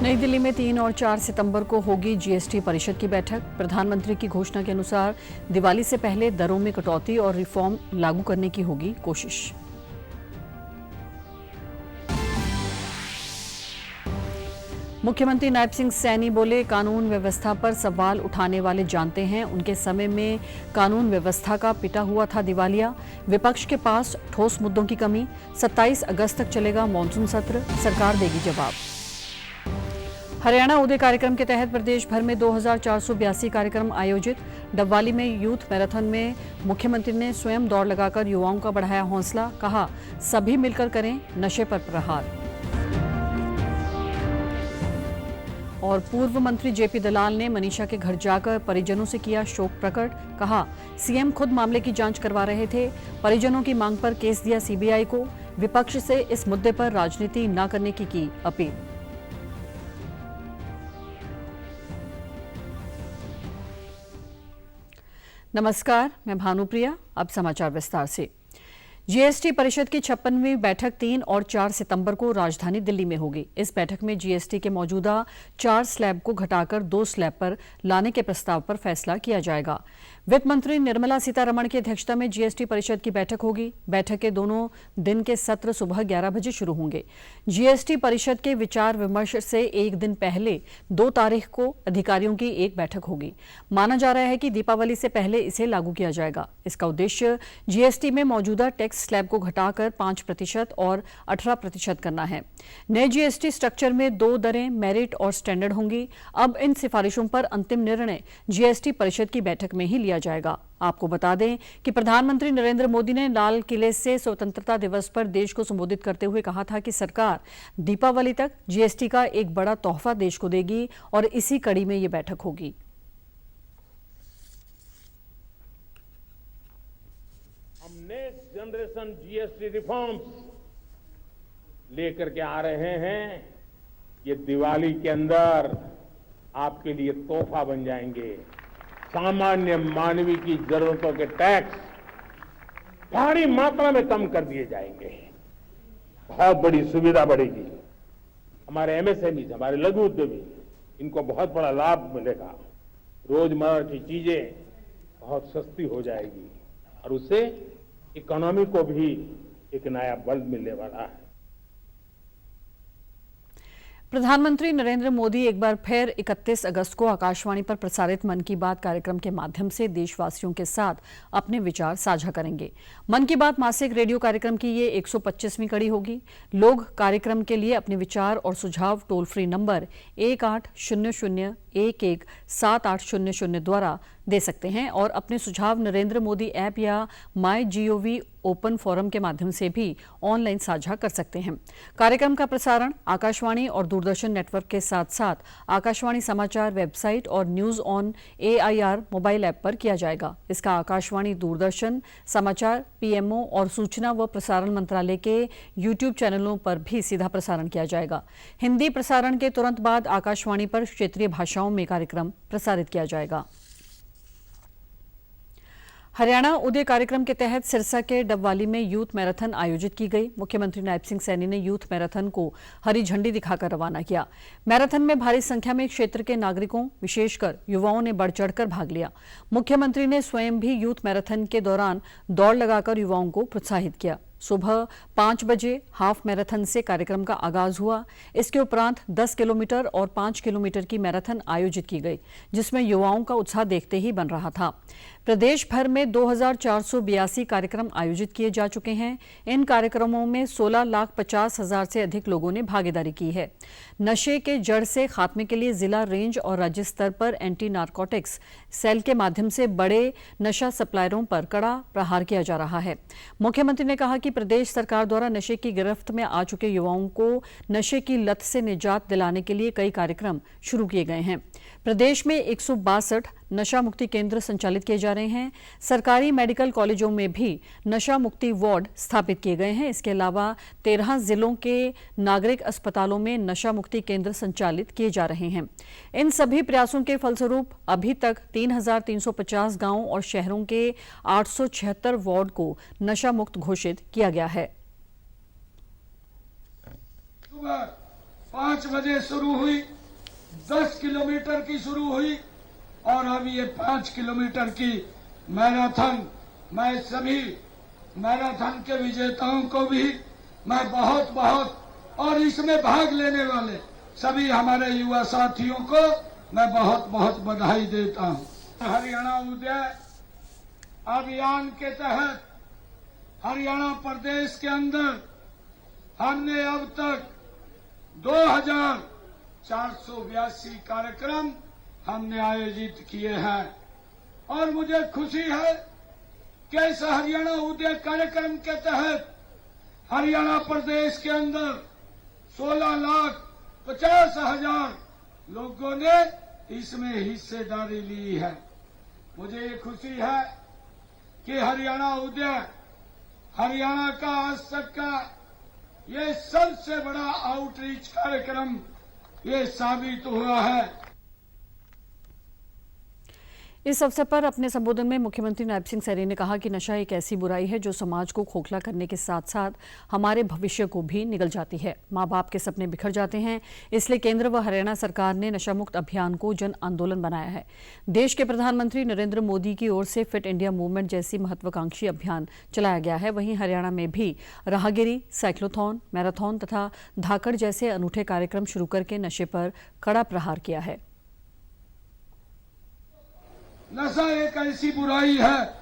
नई दिल्ली में 3 और 4 सितंबर को होगी जीएसटी परिषद की बैठक। प्रधानमंत्री की घोषणा के अनुसार दिवाली से पहले दरों में कटौती और रिफॉर्म लागू करने की होगी कोशिश। मुख्यमंत्री नायब सिंह सैनी बोले, कानून व्यवस्था पर सवाल उठाने वाले जानते हैं उनके समय में कानून व्यवस्था का पिटा हुआ था दिवालिया। विपक्ष के पास ठोस मुद्दों की कमी। 27 अगस्त तक चलेगा मॉनसून सत्र, सरकार देगी जवाब। हरियाणा उदय कार्यक्रम के तहत प्रदेश भर में 2482 कार्यक्रम आयोजित। डबवाली में यूथ मैराथन में मुख्यमंत्री ने स्वयं दौड़ लगाकर युवाओं का बढ़ाया हौसला। कहा, सभी मिलकर करें नशे पर प्रहार। और पूर्व मंत्री जेपी दलाल ने मनीषा के घर जाकर परिजनों से किया शोक प्रकट। कहा, सीएम खुद मामले की जांच करवा रहे थे। परिजनों की मांग पर केस दिया सीबीआई को। विपक्ष से इस मुद्दे पर राजनीति न करने की अपील। नमस्कार, मैं भानुप्रिया। अब समाचार विस्तार से। जीएसटी परिषद की 56वीं बैठक 3 और 4 सितंबर को राजधानी दिल्ली में होगी। इस बैठक में जीएसटी के मौजूदा 4 स्लैब को घटाकर 2 स्लैब पर लाने के प्रस्ताव पर फैसला किया जाएगा। वित्त मंत्री निर्मला सीतारमण की अध्यक्षता में जीएसटी परिषद की बैठक होगी। बैठक के दोनों दिन के सत्र सुबह 11 बजे शुरू होंगे। जीएसटी परिषद के विचार विमर्श से एक दिन पहले 2 तारीख को अधिकारियों की एक बैठक होगी। माना जा रहा है कि दीपावली से पहले इसे लागू किया जाएगा। इसका उद्देश्य जीएसटी में मौजूदा टैक्स स्लैब को घटाकर 5% और 18% करना है। नए जीएसटी स्ट्रक्चर में 2 दरें मेरिट और स्टैंडर्ड होंगी। अब इन सिफारिशों पर अंतिम निर्णय जीएसटी परिषद की बैठक में ही लिया जाएगा। आपको बता दें कि प्रधानमंत्री नरेंद्र मोदी ने लाल किले से स्वतंत्रता दिवस पर देश को संबोधित करते हुए कहा था कि सरकार दीपावली तक जीएसटी का एक बड़ा तोहफा देश को देगी और इसी कड़ी में ये बैठक होगी। नेक्स्ट जनरेशन जीएसटी रिफॉर्म्स लेकर के आ रहे हैं। ये दिवाली के अंदर आपके लिए तोहफा बन जाएंगे। सामान्य मानवीय की जरूरतों के टैक्स भारी मात्रा में कम कर दिए जाएंगे। बहुत बड़ी सुविधा बढ़ेगी। हमारे एमएसएमई, हमारे लघु उद्यमी, इनको बहुत बड़ा लाभ मिलेगा। रोजमर्रा की चीजें बहुत सस्ती हो जाएगी और उससे इकोनॉमी को भी एक नया बल मिलने वाला है। प्रधानमंत्री नरेंद्र मोदी एक बार फिर 31 अगस्त को आकाशवाणी पर प्रसारित मन की बात कार्यक्रम के माध्यम से देशवासियों के साथ अपने विचार साझा करेंगे। मन की बात मासिक रेडियो कार्यक्रम की ये 125वीं कड़ी होगी। लोग कार्यक्रम के लिए अपने विचार और सुझाव टोल फ्री नंबर 1800117800 द्वारा दे सकते हैं और अपने सुझाव नरेंद्र मोदी ऐप या MyGov ओपन फोरम के माध्यम से भी ऑनलाइन साझा कर सकते हैं। कार्यक्रम का प्रसारण आकाशवाणी और दूरदर्शन नेटवर्क के साथ साथ आकाशवाणी समाचार वेबसाइट और news on AIR mobile app पर किया जाएगा। इसका आकाशवाणी, दूरदर्शन समाचार, PMO और सूचना व प्रसारण मंत्रालय के YouTube चैनलों पर भी सीधा प्रसारण किया जाएगा। हिंदी प्रसारण के तुरंत बाद आकाशवाणी पर क्षेत्रीय भाषाओं में कार्यक्रम प्रसारित किया जाएगा। हरियाणा उदय कार्यक्रम के तहत सिरसा के डबवाली में यूथ मैराथन आयोजित की गई। मुख्यमंत्री नायब सिंह सैनी ने यूथ मैराथन को हरी झंडी दिखाकर रवाना किया। मैराथन में भारी संख्या में क्षेत्र के नागरिकों, विशेषकर युवाओं ने बढ़ चढ़कर भाग लिया। मुख्यमंत्री ने स्वयं भी यूथ मैराथन के दौरान दौड़ लगाकर युवाओं को प्रोत्साहित किया। सुबह 5 बजे हाफ मैराथन से कार्यक्रम का आगाज हुआ। इसके उपरांत 10 किलोमीटर और 5 किलोमीटर की मैराथन आयोजित की गई, जिसमें युवाओं का उत्साह देखते ही बन रहा था। प्रदेश भर में 2482 कार्यक्रम आयोजित किए जा चुके हैं। इन कार्यक्रमों में 16,50,000 से अधिक लोगों ने भागीदारी की है। नशे के जड़ से खात्मे के लिए जिला, रेंज और राज्य स्तर पर एंटी नारकोटिक्स सेल के माध्यम से बड़े नशा सप्लायरों पर कड़ा प्रहार किया जा रहा है। मुख्यमंत्री ने कहा कि प्रदेश सरकार द्वारा नशे की गिरफ्त में आ चुके युवाओं को नशे की लत से निजात दिलाने के लिए कई कार्यक्रम शुरू किए गए हैं। प्रदेश में 162 नशा मुक्ति केंद्र संचालित किए जा रहे हैं। सरकारी मेडिकल कॉलेजों में भी नशा मुक्ति वार्ड स्थापित किए गए हैं। इसके अलावा 13 जिलों के नागरिक अस्पतालों में नशा मुक्ति केंद्र संचालित किए जा रहे हैं। इन सभी प्रयासों के फलस्वरूप अभी तक 3,350 गांवों और शहरों के 876 वार्ड को नशा मुक्त घोषित किया गया है। 5 बजे शुरू हुई, 10 किलोमीटर की शुरू हुई और अब ये 5 किलोमीटर की मैराथन। मैं सभी मैराथन के विजेताओं को भी मैं बहुत बहुत और इसमें भाग लेने वाले सभी हमारे युवा साथियों को मैं बहुत बहुत बधाई देता हूं। हरियाणा उदय अभियान के तहत हरियाणा प्रदेश के अंदर हमने अब तक 2482 कार्यक्रम हमने आयोजित किए हैं और मुझे खुशी है कि इस हरियाणा उदय कार्यक्रम के तहत हरियाणा प्रदेश के अंदर 16,50,000 लोगों ने इसमें हिस्सेदारी ली है। मुझे ये खुशी है कि हरियाणा उदय हरियाणा का आज तक का ये सबसे बड़ा आउटरीच कार्यक्रम ये साबित हुआ है। इस अवसर पर अपने संबोधन में मुख्यमंत्री नायब सिंह सैनी ने कहा कि नशा एक ऐसी बुराई है जो समाज को खोखला करने के साथ साथ हमारे भविष्य को भी निगल जाती है। माँ बाप के सपने बिखर जाते हैं, इसलिए केंद्र व हरियाणा सरकार ने नशा मुक्त अभियान को जन आंदोलन बनाया है। देश के प्रधानमंत्री नरेंद्र मोदी की ओर से फिट इंडिया मूवमेंट जैसी महत्वाकांक्षी अभियान चलाया गया है। वहीं हरियाणा में भी राहगिरी, साइक्लोथॉन, मैराथन तथा धाकड़ जैसे अनूठे कार्यक्रम शुरू करके नशे पर कड़ा प्रहार किया है। नशा एक ऐसी बुराई है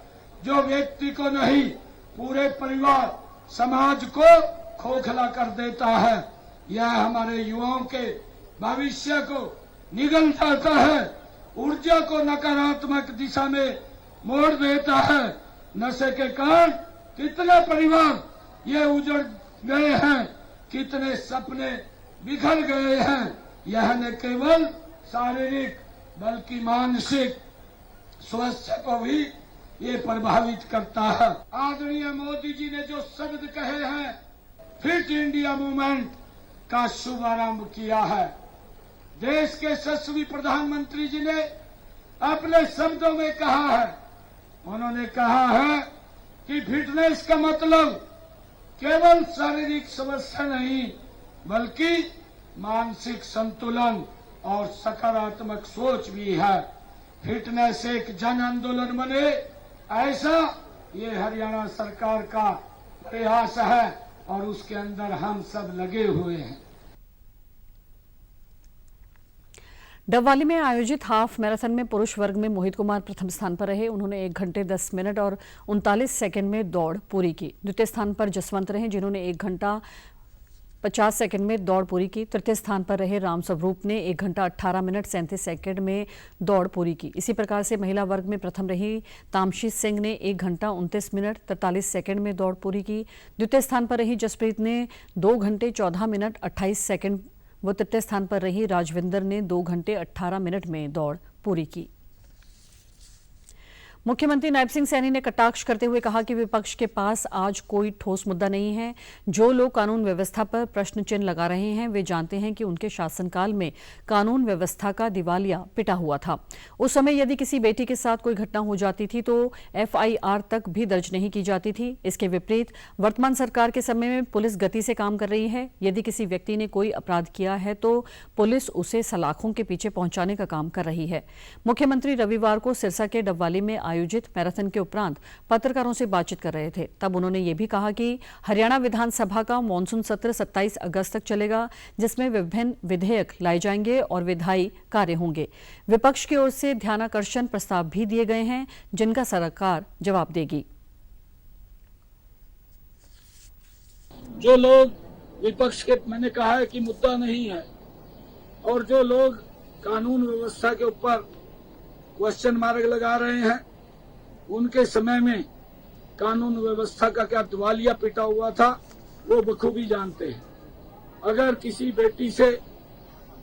जो व्यक्ति को नहीं पूरे परिवार समाज को खोखला कर देता है। यह हमारे युवाओं के भविष्य को निगल जाता है, ऊर्जा को नकारात्मक दिशा में मोड़ देता है। नशे के कारण कितने परिवार ये उजड़ गए हैं, कितने सपने बिखर गए हैं। यह न केवल शारीरिक बल्कि मानसिक स्वास्थ्य को भी ये प्रभावित करता है। आदरणीय मोदी जी ने जो शब्द कहे हैं, फिट इंडिया मूवमेंट का शुभारंभ किया है। देश के यशस्वी प्रधानमंत्री जी ने अपने शब्दों में कहा है, उन्होंने कहा है कि फिटनेस का मतलब केवल शारीरिक समस्या नहीं बल्कि मानसिक संतुलन और सकारात्मक सोच भी है। फिटनेस एक जन आंदोलन बने, ऐसा ये हरियाणा सरकार का प्रयास है और उसके अंदर हम सब लगे हुए हैं। डबवाली में आयोजित हाफ मैराथन में पुरुष वर्ग में मोहित कुमार प्रथम स्थान पर रहे। उन्होंने 1 घंटे 10 मिनट और 39 सेकंड में दौड़ पूरी की। द्वितीय स्थान पर जसवंत रहे, जिन्होंने 1 घंटा 50 सेकंड में दौड़ पूरी की। तृतीय स्थान पर रहे राम स्वरूप ने 1 घंटा 18 मिनट 37 सेकंड में दौड़ पूरी की। इसी प्रकार से महिला वर्ग में प्रथम रही तामशी सिंह ने 1 घंटा 29 मिनट 43 सेकंड में दौड़ पूरी की। द्वितीय स्थान पर रही जसप्रीत ने 2 घंटे 14 मिनट 28 सेकंड व तृतीय स्थान पर रही राजविंदर ने 2 घंटे 18 मिनट में दौड़ पूरी की। मुख्यमंत्री नायब सिंह सैनी ने कटाक्ष करते हुए कहा कि विपक्ष के पास आज कोई ठोस मुद्दा नहीं है। जो लोग कानून व्यवस्था पर प्रश्न चिन्ह लगा रहे हैं वे जानते हैं कि उनके शासनकाल में कानून व्यवस्था का दिवालिया पिटा हुआ था। उस समय यदि किसी बेटी के साथ कोई घटना हो जाती थी तो FIR तक भी दर्ज नहीं की जाती थी। इसके विपरीत वर्तमान सरकार के समय में पुलिस गति से काम कर रही है। यदि किसी व्यक्ति ने कोई अपराध किया है तो पुलिस उसे सलाखों के पीछे पहुंचाने का काम कर रही है। मुख्यमंत्री रविवार को सिरसा के डबवाली में आयोजित मैराथन के उपरांत पत्रकारों से बातचीत कर रहे थे। तब उन्होंने ये भी कहा कि हरियाणा विधानसभा का मॉनसून सत्र 27 अगस्त तक चलेगा, जिसमें विभिन्न विधेयक लाए जाएंगे और विधायी कार्य होंगे। विपक्ष की ओर से ध्यानाकर्षण प्रस्ताव भी दिए गए हैं, जिनका सरकार जवाब देगी। जो लोग विपक्ष के, मैंने कहा है कि मुद्दा नहीं है, और जो लोग कानून व्यवस्था के ऊपर क्वेश्चन मार्क लगा रहे हैं, उनके समय में कानून व्यवस्था का क्या दिवालिया पिटा हुआ था वो बखूबी जानते हैं। अगर किसी बेटी से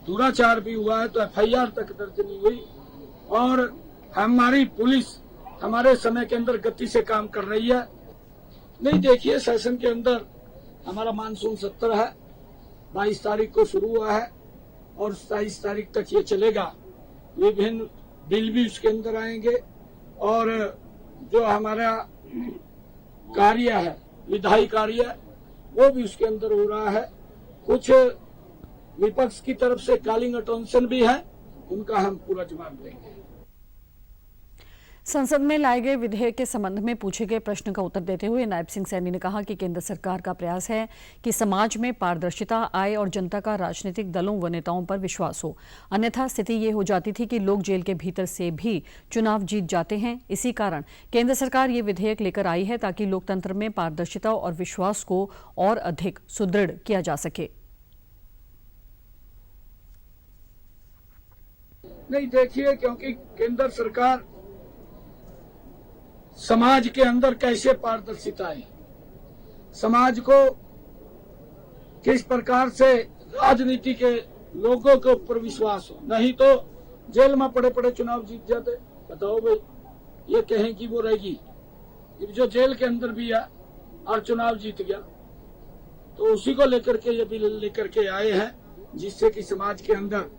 दुराचार भी हुआ है तो FIR तक दर्ज नहीं हुई, और हमारी पुलिस हमारे समय के अंदर गति से काम कर रही है। नहीं, देखिए, सेशन के अंदर हमारा मानसून सत्र है, 22 तारीख को शुरू हुआ है और 27 तारीख तक ये चलेगा। विभिन्न बिल भी उसके अंदर आएंगे और जो हमारा कार्य है, विधायी कार्य, वो भी उसके अंदर हो रहा है। कुछ विपक्ष की तरफ से कॉलिंग अटेंशन भी है, उनका हम पूरा जवाब देंगे। संसद में लाए गए विधेयक के संबंध में पूछे गए प्रश्न का उत्तर देते हुए नायब सिंह सैनी ने कहा कि केंद्र सरकार का प्रयास है कि समाज में पारदर्शिता आए और जनता का राजनीतिक दलों व नेताओं पर विश्वास हो। अन्यथा स्थिति ये हो जाती थी कि लोग जेल के भीतर से भी चुनाव जीत जाते हैं। इसी कारण केंद्र सरकार ये विधेयक लेकर आई है ताकि लोकतंत्र में पारदर्शिता और विश्वास को और अधिक सुदृढ़ किया जा सके। नहीं, देखिए, क्योंकि केंद्र सरकार समाज के अंदर कैसे पारदर्शिता है, समाज को किस प्रकार से राजनीति के लोगों के ऊपर विश्वास हो, नहीं तो जेल में पड़े पड़े चुनाव जीत जाते। बताओ भाई, ये कहें कि वो रहेगी, जो जेल के अंदर भी है और चुनाव जीत गया, तो उसी को लेकर के ये बिल लेकर के आए हैं, जिससे कि समाज के अंदर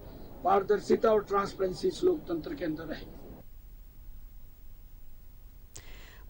पारदर्शिता और ट्रांसपेरेंसी इस लोकतंत्र के अंदर रहे।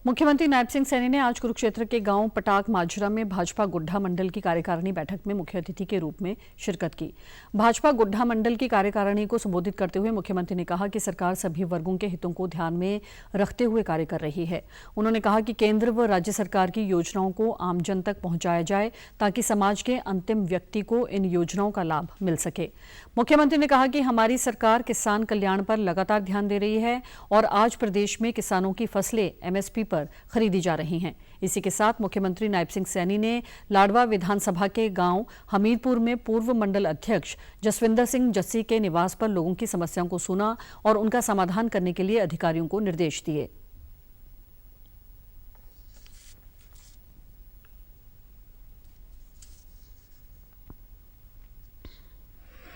मुख्यमंत्री नायब सिंह सैनी ने आज कुरुक्षेत्र के गांव पटाक माजरा में भाजपा गुड्ढा मंडल की कार्यकारिणी बैठक में मुख्य अतिथि के रूप में शिरकत की। भाजपा गुड्ढा मंडल की कार्यकारिणी को संबोधित करते हुए मुख्यमंत्री ने कहा कि सरकार सभी वर्गों के हितों को ध्यान में रखते हुए कार्य कर रही है। उन्होंने कहा कि केंद्र व राज्य सरकार की योजनाओं को आमजन तक पहुंचाया जाए ताकि समाज के अंतिम व्यक्ति को इन योजनाओं का लाभ मिल सके। मुख्यमंत्री ने कहा कि हमारी सरकार किसान कल्याण पर लगातार ध्यान दे रही है और आज प्रदेश में किसानों की फसलें एमएसपी पर खरीदी जा रही हैं। इसी के साथ मुख्यमंत्री नायब सिंह सैनी ने लाडवा विधानसभा के गांव हमीरपुर में पूर्व मंडल अध्यक्ष जसविंदर सिंह जस्सी के निवास पर लोगों की समस्याओं को सुना और उनका समाधान करने के लिए अधिकारियों को निर्देश दिए।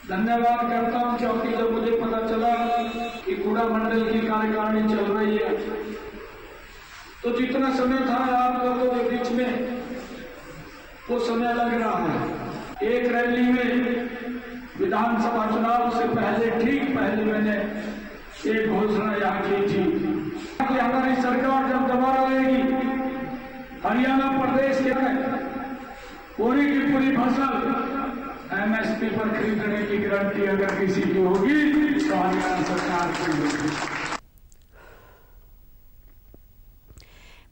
धन्यवाद करता हूं, क्योंकि जब मुझे पता चला कि कूड़ा मंडल की कार्यकारिणी चल रही है, तो जितना समय था आप लोगों के बीच में वो समय लग रहा है। एक रैली में विधानसभा चुनाव से पहले, ठीक पहले मैंने एक घोषणा यहाँ की थी कि हमारी सरकार जब दोबारा आएगी, हरियाणा प्रदेश के पूरी की पूरी फसल एमएसपी पर खरीदने की गारंटी अगर किसी की होगी तो हरियाणा सरकार की होगी।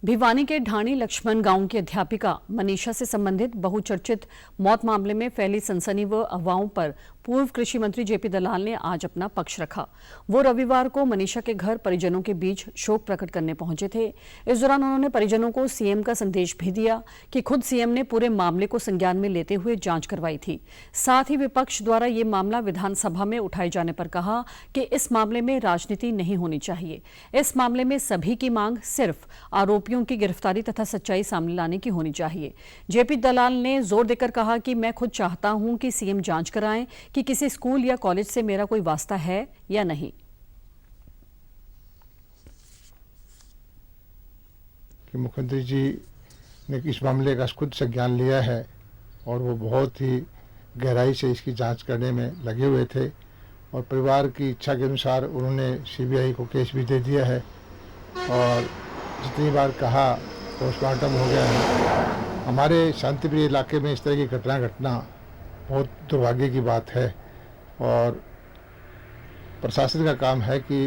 भिवानी के ढाणी लक्ष्मण गांव की अध्यापिका मनीषा से संबंधित बहुचर्चित मौत मामले में फैली सनसनी व अफवाहों पर पूर्व कृषि मंत्री जेपी दलाल ने आज अपना पक्ष रखा। वो रविवार को मनीषा के घर परिजनों के बीच शोक प्रकट करने पहुंचे थे। इस दौरान उन्होंने परिजनों को सीएम का संदेश भी दिया कि खुद सीएम ने पूरे मामले को संज्ञान में लेते हुए जांच करवाई थी। साथ ही विपक्ष द्वारा ये मामला विधानसभा में उठाए जाने पर कहा कि इस मामले में राजनीति नहीं होनी चाहिए। इस मामले में सभी की मांग सिर्फ आरोपियों की गिरफ्तारी तथा सच्चाई सामने लाने की होनी चाहिए। जेपी दलाल ने जोर देकर कहा कि मैं खुद चाहता हूं कि सीएम जांच कराएं कि किसी स्कूल या कॉलेज से मेरा कोई वास्ता है या नहीं। कि मुख्यमंत्री जी ने इस मामले का खुद संज्ञान लिया है और वो बहुत ही गहराई से इसकी जांच करने में लगे हुए थे और परिवार की इच्छा के अनुसार उन्होंने सीबीआई को केस भी दे दिया है और जितनी बार कहा पोस्टमार्टम हो गया है। हमारे शांतिप्रिय इलाके में इस तरह की घटना बहुत दुर्भाग्य की बात है और प्रशासन का काम है कि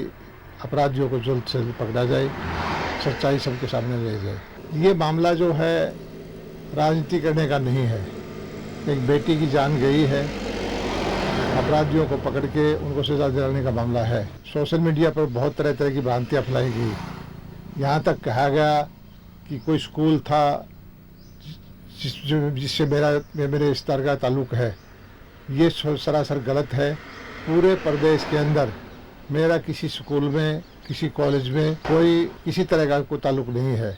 अपराधियों को जल्द से जल्द पकड़ा जाए, सच्चाई सबके सामने ले जाए। ये मामला जो है राजनीति करने का नहीं है। एक बेटी की जान गई है, अपराधियों को पकड़ के उनको सजा दिलाने का मामला है। सोशल मीडिया पर बहुत तरह तरह की भ्रांतियाँ फैलाई गई। यहाँ तक कहा गया कि कोई स्कूल था जिससे मेरे रिश्तेदार का ताल्लुक है। ये सरासर गलत है। पूरे प्रदेश के अंदर मेरा किसी स्कूल में, किसी कॉलेज में कोई किसी तरह का कोई ताल्लुक नहीं है।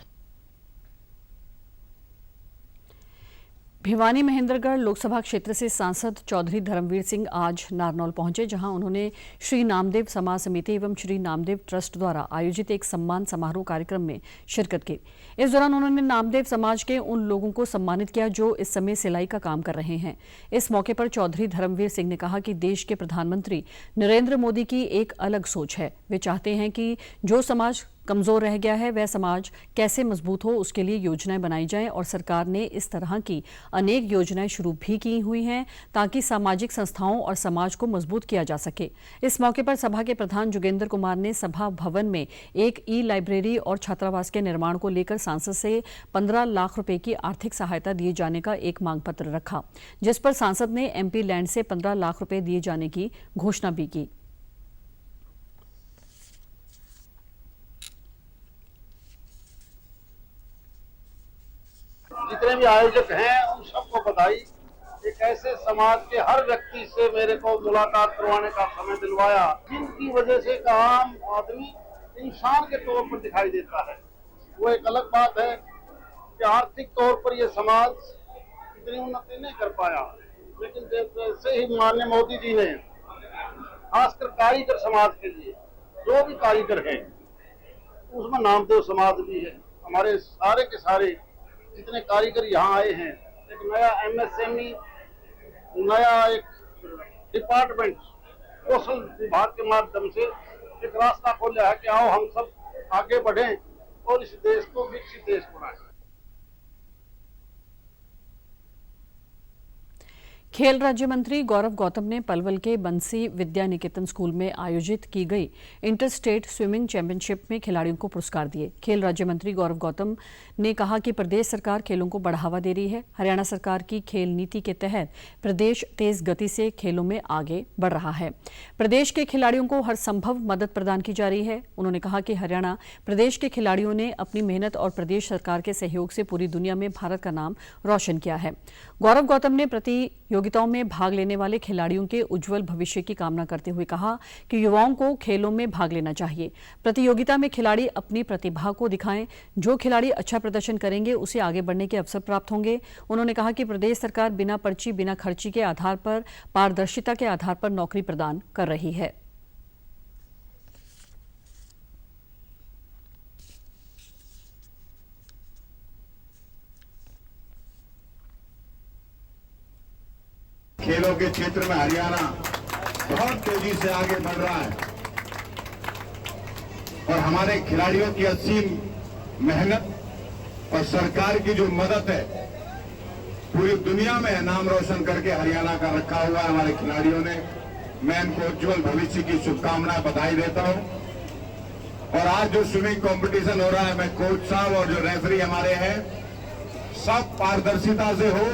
भिवानी महेंद्रगढ़ लोकसभा क्षेत्र से सांसद चौधरी धर्मवीर सिंह आज नारनौल पहुंचे, जहां उन्होंने श्री नामदेव समाज समिति एवं श्री नामदेव ट्रस्ट द्वारा आयोजित एक सम्मान समारोह कार्यक्रम में शिरकत की। इस दौरान उन्होंने नामदेव समाज के उन लोगों को सम्मानित किया जो इस समय सिलाई का काम कर रहे हैं। इस मौके पर चौधरी धर्मवीर सिंह ने कहा कि देश के प्रधानमंत्री नरेंद्र मोदी की एक अलग सोच है। वे चाहते हैं कि जो समाज कमजोर रह गया है वह समाज कैसे मजबूत हो उसके लिए योजनाएं बनाई जाएं और सरकार ने इस तरह की अनेक योजनाएं शुरू भी की हुई हैं ताकि सामाजिक संस्थाओं और समाज को मजबूत किया जा सके। इस मौके पर सभा के प्रधान जोगेंद्र कुमार ने सभा भवन में एक ई लाइब्रेरी और छात्रावास के निर्माण को लेकर सांसद से 15 लाख रुपए की आर्थिक सहायता दिए जाने का एक मांग पत्र रखा, जिस पर सांसद ने एमपी लैंड से 15 लाख रुपए दिए जाने की घोषणा भी की। जितने भी आयोजक हैं उन सबको बधाई। एक ऐसे समाज के हर व्यक्ति से मेरे को मुलाकात करवाने का समय दिलवाया जिनकी वजह से एक आम आदमी इंसान के तौर पर दिखाई देता है। वो एक अलग बात है कि आर्थिक तौर पर ये समाज इतनी उन्नति नहीं कर पाया, लेकिन जैसे ही माननीय मोदी जी ने खासकर कारीगर समाज के लिए जो भी कारीगर हैं उसमें नामदेव समाज भी है। हमारे सारे के सारे जितने कारीगर यहाँ आए हैं, एक नया एमएसएमई नया एक डिपार्टमेंट कौशल विभाग के माध्यम से एक रास्ता खोला है कि आओ हम सब आगे बढ़ें और इस देश को विकसित देश बनाएं। खेल राज्य मंत्री गौरव गौतम ने पलवल के बंसी विद्या निकेतन स्कूल में आयोजित की गई इंटर स्टेट स्विमिंग चैंपियनशिप में खिलाड़ियों को पुरस्कार दिए। खेल राज्य मंत्री गौरव गौतम ने कहा कि प्रदेश सरकार खेलों को बढ़ावा दे रही है। हरियाणा सरकार की खेल नीति के तहत प्रदेश तेज गति से खेलों में आगे बढ़ रहा है। प्रदेश के खिलाड़ियों को हर संभव मदद प्रदान की जा रही है। उन्होंने कहा कि हरियाणा प्रदेश के खिलाड़ियों ने अपनी मेहनत और प्रदेश सरकार के सहयोग से पूरी दुनिया में भारत का नाम रोशन किया है। गौरव गौतम ने प्रतियोगिताओं में भाग लेने वाले खिलाड़ियों के उज्जवल भविष्य की कामना करते हुए कहा कि युवाओं को खेलों में भाग लेना चाहिए। प्रतियोगिता में खिलाड़ी अपनी प्रतिभा को दिखाएं। जो खिलाड़ी अच्छा प्रदर्शन करेंगे उसे आगे बढ़ने के अवसर प्राप्त होंगे। उन्होंने कहा कि प्रदेश सरकार बिना पर्ची बिना खर्ची के आधार पर पारदर्शिता के आधार पर नौकरी प्रदान कर रही है। खेलों के क्षेत्र में हरियाणा बहुत तेजी से आगे बढ़ रहा है और हमारे खिलाड़ियों की असीम मेहनत और सरकार की जो मदद है पूरी दुनिया में नाम रोशन करके हरियाणा का रखा हुआ है हमारे खिलाड़ियों ने। मैं इनको उज्जवल भविष्य की शुभकामनाएं बधाई देता हूं। और आज जो स्विमिंग कंपटीशन हो रहा है, मैं कोच साहब और जो रेफरी हमारे हैं सब पारदर्शिता से हो,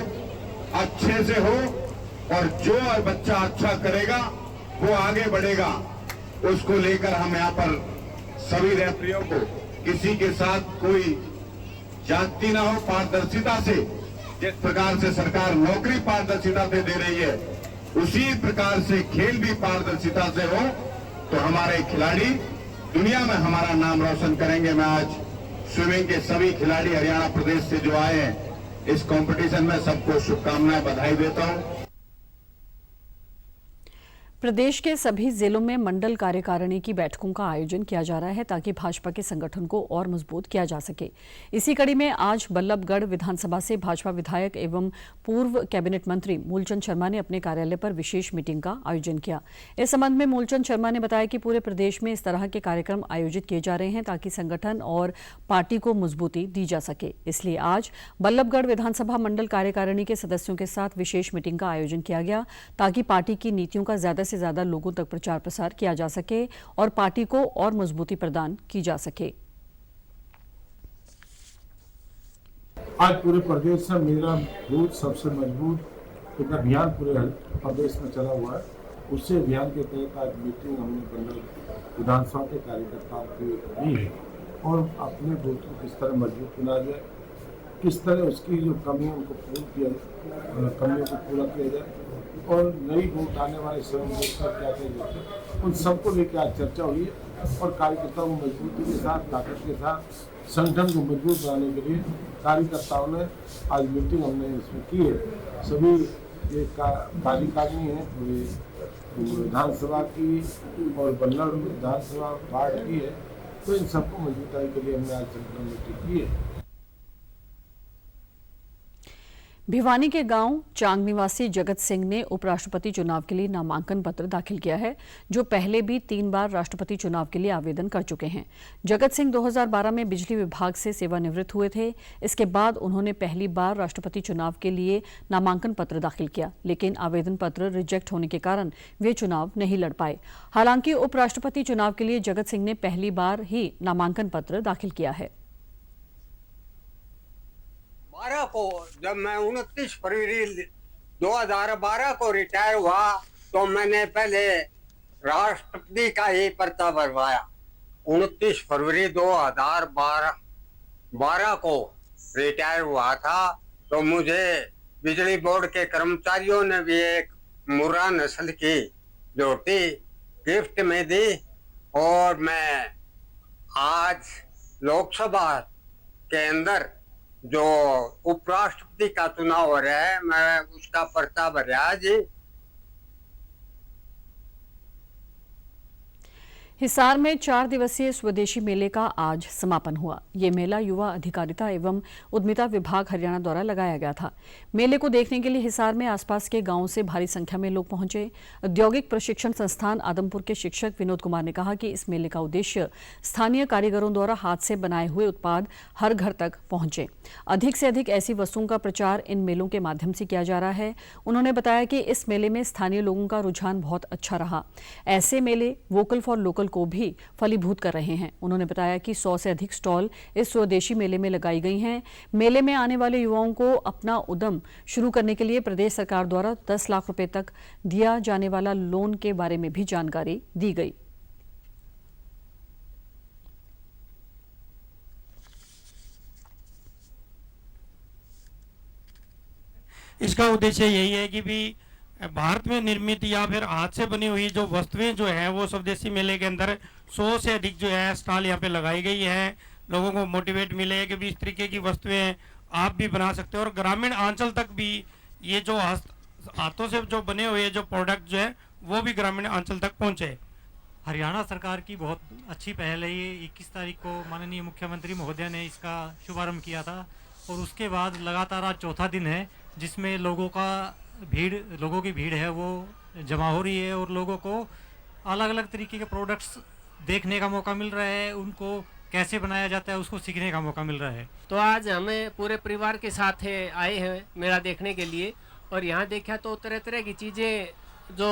अच्छे से हो और जो बच्चा अच्छा करेगा वो आगे बढ़ेगा। उसको लेकर हम यहाँ पर सभी रेफरियों को किसी के साथ कोई जाति ना हो, पारदर्शिता से जिस प्रकार से सरकार नौकरी पारदर्शिता से दे रही है उसी प्रकार से खेल भी पारदर्शिता से हो तो हमारे खिलाड़ी दुनिया में हमारा नाम रोशन करेंगे। मैं आज स्विमिंग के सभी खिलाड़ी हरियाणा प्रदेश से जो आए हैं इस कंपटीशन में सबको शुभकामनाएं बधाई देता हूं। प्रदेश के सभी जिलों में मंडल कार्यकारिणी की बैठकों का आयोजन किया जा रहा है ताकि भाजपा के संगठन को और मजबूत किया जा सके। इसी कड़ी में आज बल्लभगढ़ विधानसभा से भाजपा विधायक एवं पूर्व कैबिनेट मंत्री मूलचंद शर्मा ने अपने कार्यालय पर विशेष मीटिंग का आयोजन किया। इस संबंध में मूलचंद शर्मा ने बताया कि पूरे प्रदेश में इस तरह के कार्यक्रम आयोजित किए जा रहे हैं ताकि संगठन और पार्टी को मजबूती दी जा सके। इसलिए आज बल्लभगढ़ विधानसभा मंडल कार्यकारिणी के सदस्यों के साथ विशेष मीटिंग का आयोजन किया गया ताकि पार्टी की नीतियों का ज्यादा से ज्यादा लोगों तक प्रचार प्रसार किया जा सके और पार्टी को और मजबूती प्रदान की जा सके। आज पूरे प्रदेश से मेरा बूथ सबसे मजबूत एक अभियान पूरे प्रदेश में चला हुआ है। उसी अभियान के तहत आज मीटिंग हमने बल्लभ विधानसभा के कार्यकर्ताओं की ली है और अपने बूथ को किस तरह मजबूत बनाया जाए, किस तरह उसकी जो कमियों को कमियों को पूरा किया जाए और नई वोट आने वाले स्वयं क्या क्या उन सबको लेकर आज चर्चा हुई है और कार्यकर्ताओं को मजबूती के साथ ताकत के साथ संगठन को मजबूत बनाने के लिए कार्यकर्ताओं ने आज मीटिंग हमने इसमें की है। सभी ये कार्यकारिणी है पूरी विधानसभा की और बल्लभ विधानसभा वार्ड की है, तो इन सबको मजबूताई के लिए हमने आज संगठन मीटिंग की है। भिवानी के गांव चांग निवासी जगत सिंह ने उपराष्ट्रपति चुनाव के लिए नामांकन पत्र दाखिल किया है, जो पहले भी 3 बार राष्ट्रपति चुनाव के लिए आवेदन कर चुके हैं। जगत सिंह 2012 में बिजली विभाग से सेवानिवृत्त हुए थे। इसके बाद उन्होंने पहली बार राष्ट्रपति चुनाव के लिए नामांकन पत्र दाखिल किया, लेकिन आवेदन पत्र रिजेक्ट होने के कारण वे चुनाव नहीं लड़ पाए। हालांकि उपराष्ट्रपति चुनाव के लिए जगत सिंह ने पहली बार ही नामांकन पत्र दाखिल किया है। 12 को जब मैं 29 फरवरी 2012 को रिटायर हुआ तो मैंने पहले राष्ट्रपति का ही पर्चा भरवाया। 29 फरवरी 2012 को रिटायर हुआ था तो मुझे बिजली बोर्ड के कर्मचारियों ने भी एक मुर्रा नस्ल की जोटी गिफ्ट में दी और मैं आज लोकसभा के अंदर जो उपराष्ट्रपति का चुनाव हो रहा है मैं उसका पर्चा भरा जी। हिसार में 4 दिवसीय स्वदेशी मेले का आज समापन हुआ। ये मेला युवा अधिकारिता एवं उद्यमिता विभाग हरियाणा द्वारा लगाया गया था। मेले को देखने के लिए हिसार में आसपास के गांवों से भारी संख्या में लोग पहुंचे। औद्योगिक प्रशिक्षण संस्थान आदमपुर के शिक्षक विनोद कुमार ने कहा कि इस मेले का उद्देश्य स्थानीय कारीगरों द्वारा हाथ से बनाए हुए उत्पाद हर घर तक पहुंचे। अधिक से अधिक ऐसी वस्तुओं का प्रचार इन मेलों के माध्यम से किया जा रहा है। उन्होंने बताया कि इस मेले में स्थानीय लोगों का रुझान बहुत अच्छा रहा। ऐसे मेले वोकल फॉर लोकल को भी फलीभूत कर रहे हैं। उन्होंने बताया कि 100 से अधिक स्टॉल इस स्वदेशी मेले में लगाई गई हैं। मेले में आने वाले युवाओं को अपना उद्यम शुरू करने के लिए प्रदेश सरकार द्वारा 10 लाख रुपए तक दिया जाने वाला लोन के बारे में भी जानकारी दी गई। इसका उद्देश्य यही है कि भी भारत में निर्मित या फिर हाथ से बनी हुई जो वस्तुएं जो है वो स्वदेशी मेले के अंदर 100 से अधिक जो है स्टॉल यहाँ पे लगाई गई है। लोगों को मोटिवेट मिले कि भी इस तरीके की वस्तुएं आप भी बना सकते हो और ग्रामीण अंचल तक भी ये जो हाथों से जो बने हुए जो प्रोडक्ट जो है वो भी ग्रामीण अंचल तक पहुंचे। हरियाणा सरकार की बहुत अच्छी पहल है। ये 21 तारीख को माननीय मुख्यमंत्री महोदय ने इसका शुभारंभ किया था और उसके बाद लगातार आज चौथा दिन है जिसमें लोगों की भीड़ है वो जमा हो रही है और लोगों को अलग अलग तरीके के प्रोडक्ट्स देखने का मौका मिल रहा है, उनको कैसे बनाया जाता है उसको सीखने का मौका मिल रहा है। तो आज हमें पूरे परिवार के साथ आए हैं मेला देखने के लिए और यहाँ देखा तो तरह तरह की चीज़ें जो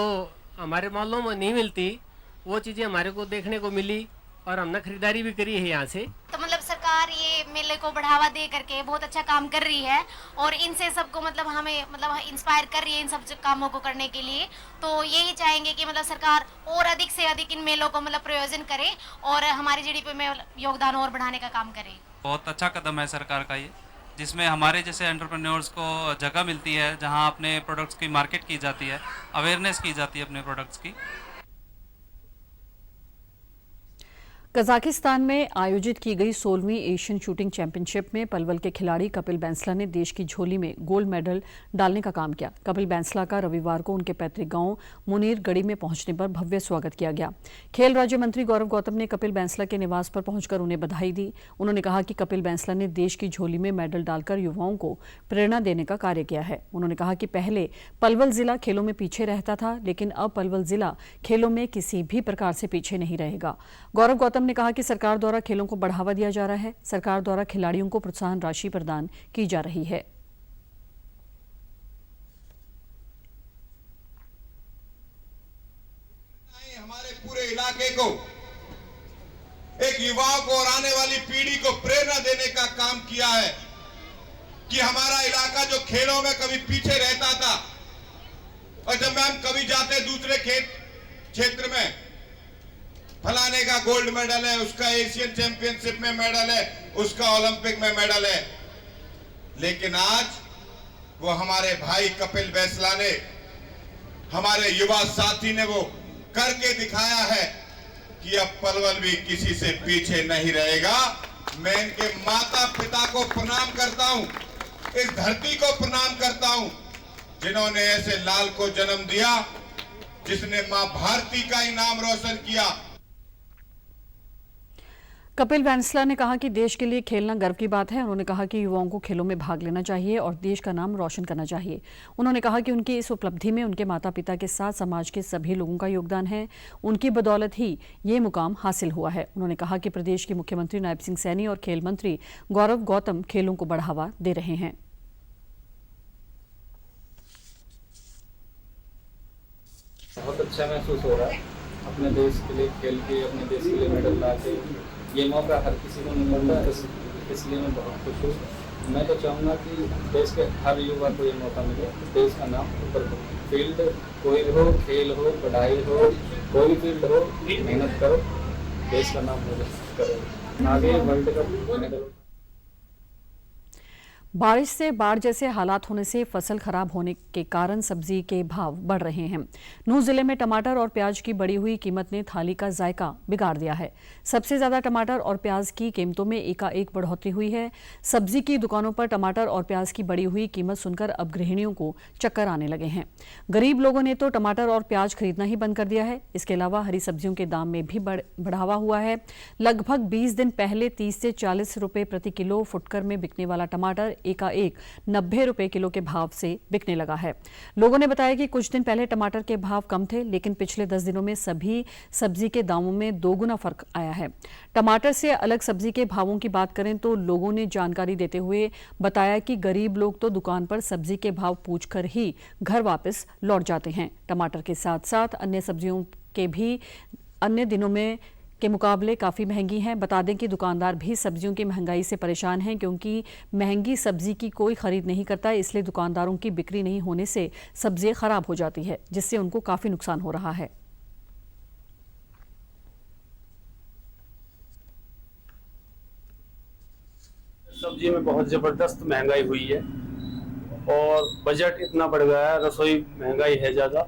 हमारे मालों में नहीं मिलती वो चीज़ें हमारे को देखने को मिली और हमने खरीदारी भी करी है यहाँ से। तो मतलब सरकार ये मेले को बढ़ावा दे करके बहुत अच्छा काम कर रही है और इनसे सबको मतलब हमें मतलब इंस्पायर कर रही है इन सब कामों को करने के लिए। तो यही चाहेंगे कि मतलब सरकार और अधिक से अधिक इन मेलों को मतलब प्रयोजन करे और हमारी जीडीपी में योगदान और बढ़ाने का काम करे। बहुत अच्छा कदम है सरकार का ये, जिसमें हमारे जैसे एंटरप्रेन्योर्स को जगह मिलती है जहाँ अपने प्रोडक्ट्स की मार्केट की जाती है, अवेयरनेस की जाती है अपने प्रोडक्ट्स की। कजाकिस्तान में आयोजित की गई 16वीं एशियन शूटिंग चैंपियनशिप में पलवल के खिलाड़ी कपिल बैंसला ने देश की झोली में गोल्ड मेडल डालने का काम किया। कपिल बैंसला का रविवार को उनके पैतृक गांव मुनीरगढ़ी में पहुंचने पर भव्य स्वागत किया गया। खेल राज्य मंत्री गौरव गौतम ने कपिल बैंसला के निवास पर पहुंचकर उन्हें बधाई दी। उन्होंने कहा कि कपिल बैंसला ने देश की झोली में मेडल डालकर युवाओं को प्रेरणा देने का कार्य किया है। उन्होंने कहा कि पहले पलवल जिला खेलों में पीछे रहता था, लेकिन अब पलवल जिला खेलों में किसी भी प्रकार से पीछे नहीं रहेगा। गौरव गौतम ने कहा कि सरकार द्वारा खेलों को बढ़ावा दिया जा रहा है। सरकार द्वारा खिलाड़ियों को प्रोत्साहन राशि प्रदान की जा रही है। हमारे पूरे इलाके को, एक युवाओं को और आने वाली पीढ़ी को प्रेरणा देने का काम किया है कि हमारा इलाका जो खेलों में कभी पीछे रहता था और जब हम कभी जाते दूसरे क्षेत्र में फलाने का गोल्ड मेडल है, उसका एशियन चैंपियनशिप में मेडल है, उसका ओलंपिक में मेडल है, लेकिन आज वो हमारे भाई कपिल बैंसला ने, हमारे युवा साथी ने वो करके दिखाया है कि अब पलवल भी किसी से पीछे नहीं रहेगा। मैं इनके माता पिता को प्रणाम करता हूं, इस धरती को प्रणाम करता हूं जिन्होंने ऐसे लाल को जन्म दिया, जिसने मां भारती का ही नाम रोशन किया। कपिल वैंसला ने कहा कि देश के लिए खेलना गर्व की बात है। उन्होंने कहा कि युवाओं को खेलों में भाग लेना चाहिए और देश का नाम रोशन करना चाहिए। उन्होंने कहा कि उनकी इस उपलब्धि में उनके माता पिता के साथ समाज के सभी लोगों का योगदान है। उनकी बदौलत ही ये मुकाम हासिल हुआ है। उन्होंने कहा कि प्रदेश के मुख्यमंत्री नायब सिंह सैनी और खेल मंत्री गौरव गौतम खेलों को बढ़ावा दे रहे हैं। बहुत अच्छा महसूस हो रहा है अपने देश के लिए खेल के, अपने देश के लिए मेडल ला के। ये मौका हर किसी को नहीं मिलता, इसलिए मैं बहुत खुश हूँ। मैं तो चाहूँगा कि देश के हर युवा को ये मौका मिले, देश का नाम ऊपर हो। फील्ड कोई भी हो, खेल हो, पढ़ाई हो, कोई भी फील्ड हो, मेहनत करो, देश का नाम करो, आगे वर्ल्ड कप मेडल। बारिश से बाढ़ जैसे हालात होने से फसल खराब होने के कारण सब्जी के भाव बढ़ रहे हैं। नूंह जिले में टमाटर और प्याज की बढ़ी हुई कीमत ने थाली का जायका बिगाड़ दिया है। सबसे ज्यादा टमाटर और प्याज की कीमतों में एकाएक बढ़ोतरी हुई है। सब्जी की दुकानों पर टमाटर और प्याज की बढ़ी हुई कीमत सुनकर अब गृहिणियों को चक्कर आने लगे हैं। गरीब लोगों ने तो टमाटर और प्याज खरीदना ही बंद कर दिया है। इसके अलावा हरी सब्जियों के दाम में भी बढ़ावा हुआ है। लगभग 20 दिन पहले 30 से 40 रुपए प्रति किलो फुटकर में बिकने वाला टमाटर एकाएक 90 रुपए किलो के भाव से बिकने लगा है। लोगों ने बताया कि कुछ दिन पहले टमाटर के भाव कम थे, लेकिन पिछले 10 दिनों में सभी सब्जी के दामों में दोगुना फर्क आया है। टमाटर से अलग सब्जी के भावों की बात करें तो लोगों ने जानकारी देते हुए बताया कि गरीब लोग तो दुकान पर सब्जी के भाव पूछकर ही घर वापस लौट जाते हैं। टमाटर के साथ साथ अन्य सब्जियों के भी अन्य दिनों में के मुकाबले काफ़ी महंगी हैं। बता दें कि दुकानदार भी सब्जियों की महंगाई से परेशान हैं, क्योंकि महंगी सब्जी की कोई खरीद नहीं करता, इसलिए दुकानदारों की बिक्री नहीं होने से सब्जियां खराब हो जाती है, जिससे उनको काफ़ी नुकसान हो रहा है। सब्जी में बहुत ज़बरदस्त महंगाई हुई है और बजट इतना बढ़ गया है, रसोई महंगाई है ज़्यादा।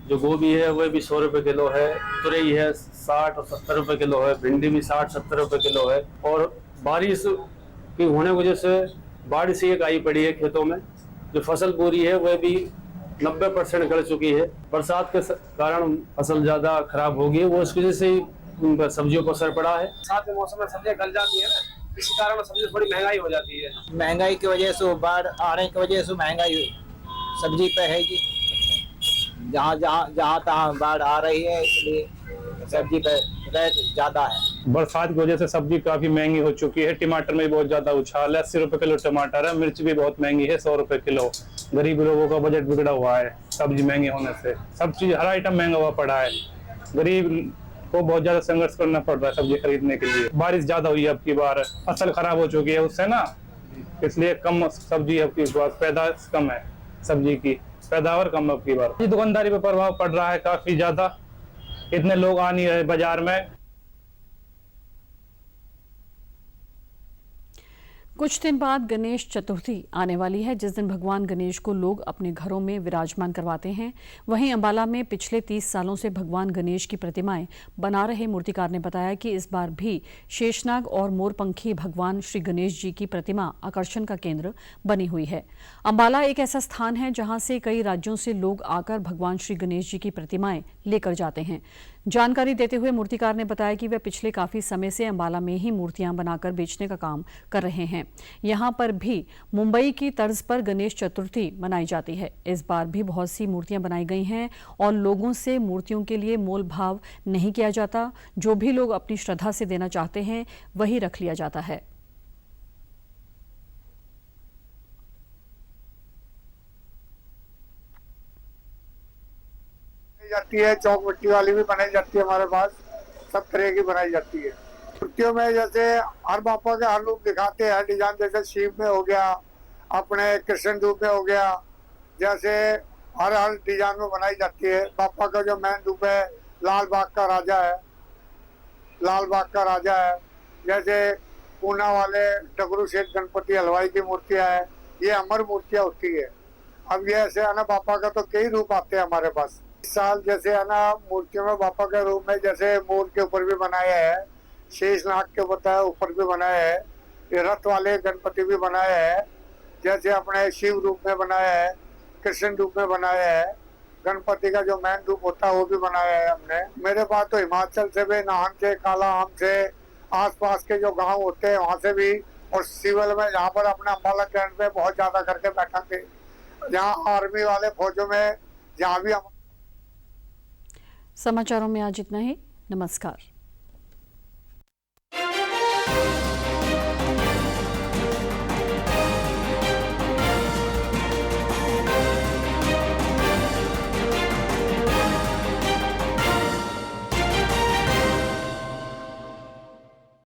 जो गोभी है वह भी 100 रुपये किलो है, तुरई है 60 और 70 रुपये किलो है, भिंडी भी 60-70 रुपये किलो है। और बारिश की होने की वजह से बारिश एक आई पड़ी है खेतों में, जो फसल पूरी है वह भी 90% गल चुकी है। बरसात के कारण फसल ज़्यादा खराब होगी, वो इसकी वजह से ही सब्जियों पर असर पड़ा है। बरसात के मौसम में सब्जियाँ गल जाती है ना, इसी कारण सब्जी थोड़ी महंगाई हो जाती है। महंगाई की वजह से, बाढ़ आने की वजह से महंगाई सब्जी पे है जी। जहाँ तहाँ बाढ़ आ रही है, इसलिए सब्जी पे रेट ज्यादा है। बरसात की वजह से सब्जी काफी महंगी हो चुकी है। टमाटर में बहुत ज्यादा उछाल है, 80 रुपए किलो टमाटर है। मिर्च भी बहुत महंगी है, 100 रुपए किलो। गरीब लोगों का बजट बिगड़ा हुआ है सब्जी महंगी होने से। सब चीज, हर आइटम महंगा हुआ पड़ा है। गरीब को बहुत ज्यादा संघर्ष करना पड़ रहा है सब्जी खरीदने के लिए। बारिश ज्यादा हुई है अब की बार, फसल खराब हो चुकी है उससे ना, इसलिए कम सब्जी अब की बार पैदावार कम है, सब्जी की पैदावार कम अब की बार। दुकानदारी पे प्रभाव पड़ रहा है काफी ज्यादा, इतने लोग आ नहीं रहे बाजार में। कुछ दिन बाद गणेश चतुर्थी आने वाली है, जिस दिन भगवान गणेश को लोग अपने घरों में विराजमान करवाते हैं। वहीं अंबाला में पिछले 30 सालों से भगवान गणेश की प्रतिमाएं बना रहे मूर्तिकार ने बताया कि इस बार भी शेषनाग और मोरपंखी भगवान श्री गणेश जी की प्रतिमा आकर्षण का केंद्र बनी हुई है। अंबाला एक ऐसा स्थान है जहां से कई राज्यों से लोग आकर भगवान श्री गणेश जी की प्रतिमाएं लेकर जाते हैं। जानकारी देते हुए मूर्तिकार ने बताया कि वे पिछले काफी समय से अंबाला में ही मूर्तियां बनाकर बेचने का काम कर रहे हैं। यहां पर भी मुंबई की तर्ज पर गणेश चतुर्थी मनाई जाती है। इस बार भी बहुत सी मूर्तियां बनाई गई हैं और लोगों से मूर्तियों के लिए मोल भाव नहीं किया जाता। जो भी लोग अपनी श्रद्धा से देना चाहते हैं वही रख लिया जाता है। जाती है, चौक मिट्टी वाली भी बनाई जाती है, हमारे पास सब तरह की बनाई जाती है। मूर्तियों में जैसे हर बापा के हर रूप दिखाते हैं, हर डिजाइन, जैसे शिव में हो गया, अपने कृष्ण रूप में हो गया, जैसे हर डिजाइन में बनाई जाती है। बापा का जो मेन रूप है लाल बाग का राजा है, लाल बाग का राजा है। जैसे पूना वाले डगरू शेठ गणपति हलवाई की मूर्तियां है, ये अमर मूर्तियां होती है। अब ये ऐसे है ना, बापा का तो कई रूप आते हैं हमारे पास। इस साल जैसे है ना, मूर्तियों में बापा के रूप में जैसे मोर के ऊपर भी बनाया है, शेषनाग के ऊपर भी बनाया है, रथ वाले गणपति भी बनाया है, जैसे अपने शिव रूप में बनाया है, कृष्ण रूप में बनाया है, गणपति का जो मेन रूप होता है वो भी बनाया है हमने। मेरे पास तो हिमाचल से भी, नाहन से, काला आम से, आसपास के जो गांव होते हैं वहां से भी, और सिविल में यहाँ पर अपने अम्बाला कैंट में बहुत ज्यादा करके बैठेंगे। जहाँ आर्मी वाले फौजों में जहाँ भी समाचारों में आज इतना ही। नमस्कार।